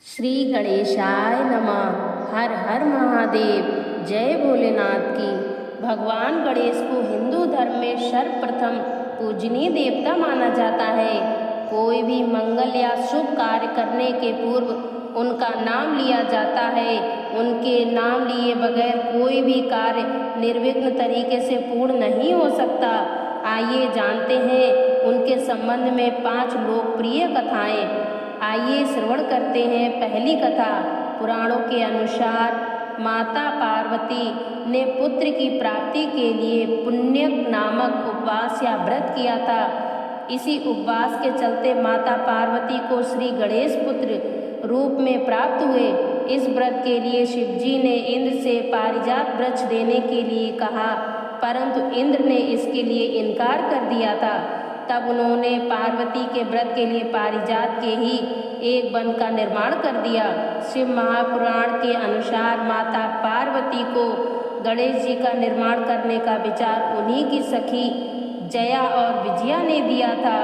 श्री गणेशाय नमः। हर हर महादेव। जय भोलेनाथ की। भगवान गणेश को हिंदू धर्म में सर्वप्रथम पूजनीय देवता माना जाता है। कोई भी मंगल या शुभ कार्य करने के पूर्व उनका नाम लिया जाता है। उनके नाम लिए बगैर कोई भी कार्य निर्विघ्न तरीके से पूर्ण नहीं हो सकता। आइए जानते हैं उनके संबंध में 5 लोकप्रिय कथाएं। आइए श्रवण करते हैं पहली कथा। पुराणों के अनुसार माता पार्वती ने पुत्र की प्राप्ति के लिए पुण्यक नामक उपवास या व्रत किया था। इसी उपवास के चलते माता पार्वती को श्री गणेश पुत्र रूप में प्राप्त हुए। इस व्रत के लिए शिवजी ने इंद्र से पारिजात वृक्ष देने के लिए कहा, परंतु इंद्र ने इसके लिए इनकार कर दिया था। तब उन्होंने पार्वती के व्रत के लिए पारिजात के ही एक वन का निर्माण कर दिया। शिव महापुराण के अनुसार माता पार्वती को गणेश जी का निर्माण करने का विचार उन्हीं की सखी जया और विजया ने दिया था।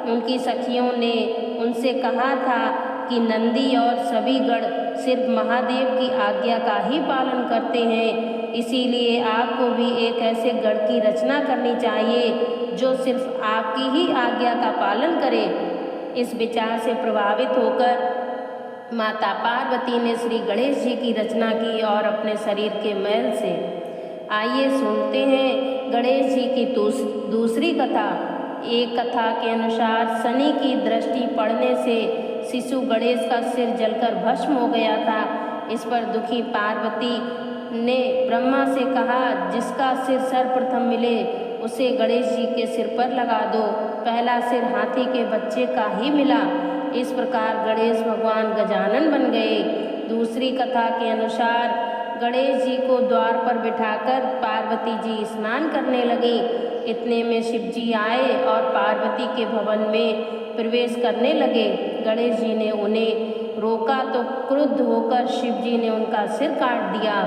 उनकी सखियों ने उनसे कहा था कि नंदी और सभी गण सिर्फ महादेव की आज्ञा का ही पालन करते हैं, इसीलिए आपको भी एक ऐसे गण की रचना करनी चाहिए जो सिर्फ आपकी ही आज्ञा का पालन करे। इस विचार से प्रभावित होकर माता पार्वती ने श्री गणेश जी की रचना की और अपने शरीर के मैल से। आइए सुनते हैं गणेश जी की दूसरी कथा। एक कथा के अनुसार शनि की दृष्टि पड़ने से शिशु गणेश का सिर जलकर भस्म हो गया था। इस पर दुखी पार्वती ने ब्रह्मा से कहा, जिसका सिर सर्वप्रथम मिले उसे गणेश जी के सिर पर लगा दो। पहला सिर हाथी के बच्चे का ही मिला। इस प्रकार गणेश भगवान गजानन बन गए। दूसरी कथा के अनुसार गणेश जी को द्वार पर बिठाकर पार्वती जी स्नान करने लगी। इतने में शिव जी आए और पार्वती के भवन में प्रवेश करने लगे। गणेश जी ने उन्हें रोका तो क्रुद्ध होकर शिव जी ने उनका सिर काट दिया।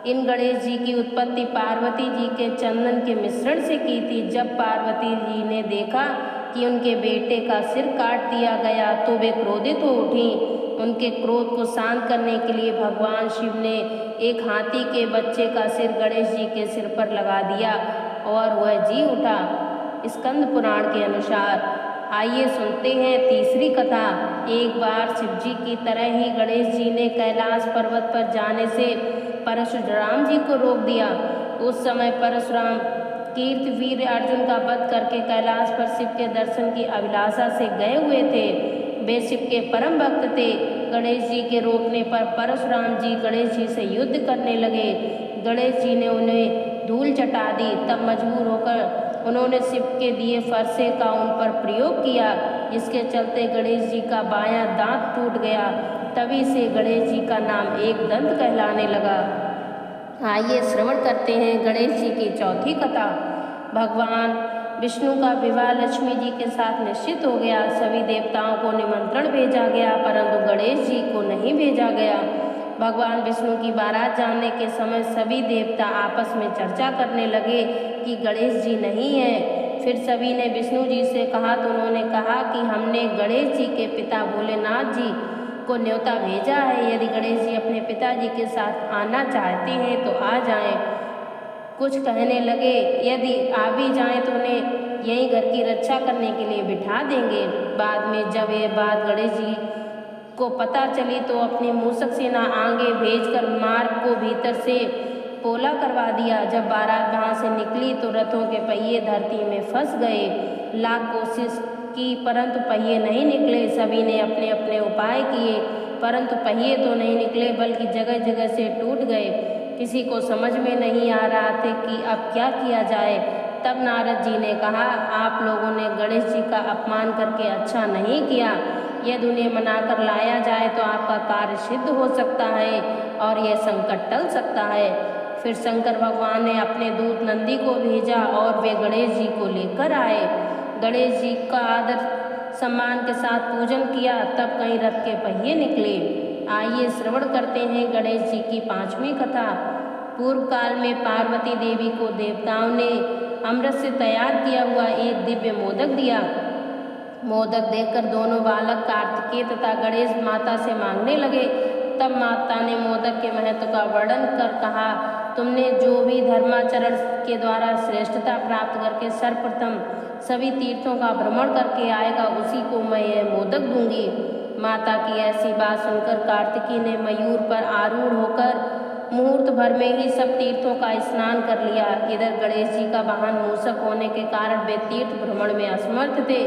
इन गणेश जी की उत्पत्ति पार्वती जी के चंदन के मिश्रण से की थी। जब पार्वती जी ने देखा कि उनके बेटे का सिर काट दिया गया तो वे क्रोधित हो उठी। उनके क्रोध को शांत करने के लिए भगवान शिव ने एक हाथी के बच्चे का सिर गणेश जी के सिर पर लगा दिया और वह जी उठा। स्कंद पुराण के अनुसार। आइए सुनते हैं तीसरी कथा। एक बार शिव जी की तरह ही गणेश जी ने कैलाश पर्वत पर जाने से परशुराम जी को रोक दिया। उस समय परशुराम कीर्तिवीर अर्जुन का वध करके कैलाश पर शिव के दर्शन की अभिलाषा से गए हुए थे। वे शिव के परम भक्त थे। गणेश जी के रोकने पर परशुराम जी गणेश जी से युद्ध करने लगे। गणेश जी ने उन्हें धूल चटा दी। तब मजबूर होकर उन्होंने शिव के दिए फरसे का उन पर प्रयोग किया, जिसके चलते गणेश जी का बायां दांत टूट गया। तभी से गणेश जी का नाम एक दंत कहलाने लगा। आइए श्रवण करते हैं गणेश जी की चौथी कथा। भगवान विष्णु का विवाह लक्ष्मी जी के साथ निश्चित हो गया। सभी देवताओं को निमंत्रण भेजा गया, परंतु गणेश जी को नहीं भेजा गया। भगवान विष्णु की बारात जाने के समय सभी देवता आपस में चर्चा करने लगे कि गणेश जी नहीं हैं। फिर सभी ने विष्णु जी से कहा तो उन्होंने कहा कि हमने गणेश जी के पिता भोलेनाथ जी को न्योता भेजा है। यदि गणेश जी अपने पिताजी के साथ आना चाहते हैं तो आ जाएं। कुछ कहने लगे, यदि आ भी जाएं तो उन्हें यहीं घर की रक्षा करने के लिए बिठा देंगे। बाद में जब ये बात गणेश जी को पता चली तो अपनी मूषक सेना आगे भेजकर मार्ग को भीतर से पोला करवा दिया। जब बारात वहाँ से निकली तो रथों के पहिए धरती में फंस गए। लाख कोशिश की परंतु पहिए नहीं निकले। सभी ने अपने अपने उपाय किए, परंतु पहिए तो नहीं निकले बल्कि जगह जगह से टूट गए। किसी को समझ में नहीं आ रहा था कि अब क्या किया जाए। तब नारद जी ने कहा, आप लोगों ने गणेश जी का अपमान करके अच्छा नहीं किया। यदि उन्हें मनाकर लाया जाए तो आपका कार्य सिद्ध हो सकता है और यह संकट टल सकता है। फिर शंकर भगवान ने अपने दूत नंदी को भेजा और वे गणेश जी को लेकर आए। गणेश जी का आदर सम्मान के साथ पूजन किया, तब कहीं रथ के पहिए निकले। आइए श्रवण करते हैं गणेश जी की पांचवी कथा। पूर्व काल में पार्वती देवी को देवताओं ने अमृत से तैयार किया हुआ एक दिव्य मोदक दिया। मोदक देखकर दोनों बालक कार्तिकेय तथा गणेश माता से मांगने लगे। तब माता ने मोदक के महत्व का वर्णन कर कहा, तुमने जो भी धर्माचरण के द्वारा श्रेष्ठता प्राप्त करके सर्वप्रथम सभी तीर्थों का भ्रमण करके आएगा, उसी को मैं यह मोदक दूंगी। माता की ऐसी बात सुनकर कार्तिकेय ने मयूर पर आरूढ़ होकर मुहूर्त भर में ही सब तीर्थों का स्नान कर लिया। इधर गणेश जी का वाहन मूषक होने के कारण वे तीर्थ भ्रमण में असमर्थ थे।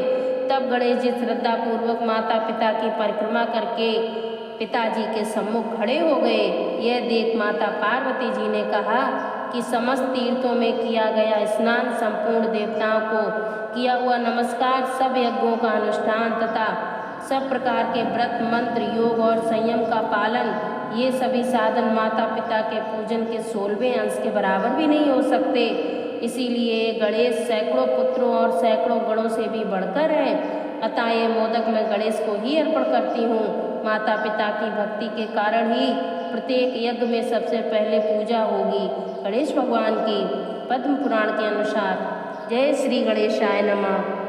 तब गणेश जी श्रद्धा पूर्वक माता पिता की परिक्रमा करके पिताजी के सम्मुख खड़े हो गए। यह देख माता पार्वती जी ने कहा कि समस्त तीर्थों में किया गया स्नान, संपूर्ण देवताओं को किया हुआ नमस्कार, सब यज्ञों का अनुष्ठान तथा सब प्रकार के व्रत, मंत्र, योग और संयम का पालन, ये सभी साधन माता पिता के पूजन के 16वें अंश के बराबर भी नहीं हो सकते। इसीलिए गणेश सैकड़ों पुत्रों और सैकड़ों गणों से भी बढ़कर है। अतः ये मोदक मैं गणेश को ही अर्पण करती हूँ। माता पिता की भक्ति के कारण ही प्रत्येक यज्ञ में सबसे पहले पूजा होगी गणेश भगवान की। पद्म पुराण के अनुसार। जय श्री गणेशाय नमः।